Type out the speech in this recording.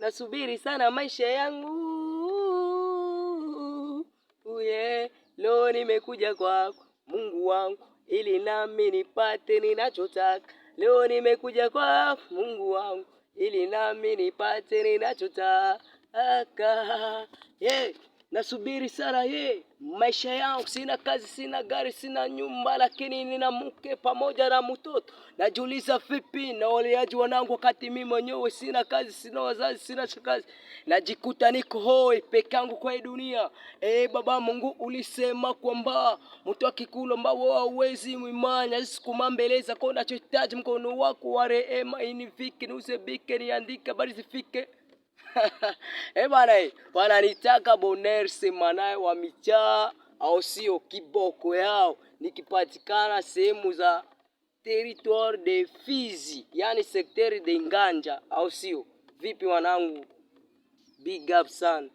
nasubiri sana maisha yangu. Leo nimekuja kwako Mungu wangu, ili nami nipate ninachotaka. Leo nimekuja kwako Mungu wangu, ili nami nipate ninachotaka. Nasubiri sana maisha yangu. Sina kazi, sina gari, sina nyumba, lakini nina mke pamoja na mtoto. Najiuliza vipi na waleaji wanangu wakati mimi mwenyewe sina kazi, sina wazazi, sina kazi. Najikuta niko hoi peke yangu kwa hii dunia. Baba Mungu ulisema kwamba mtu akikula mbao hauwezi mwimanya. Sikuma mbele zako nachohitaji mkono wako wa rehema, inifike niusebike niandike bali zifike. Bana, wananitaka Bonerse manaye wa michaa au sio? Kiboko yao nikipatikana sehemu za territoire de Fizi, yani secteur de Nganja au sio? Vipi wanangu? Big up sana.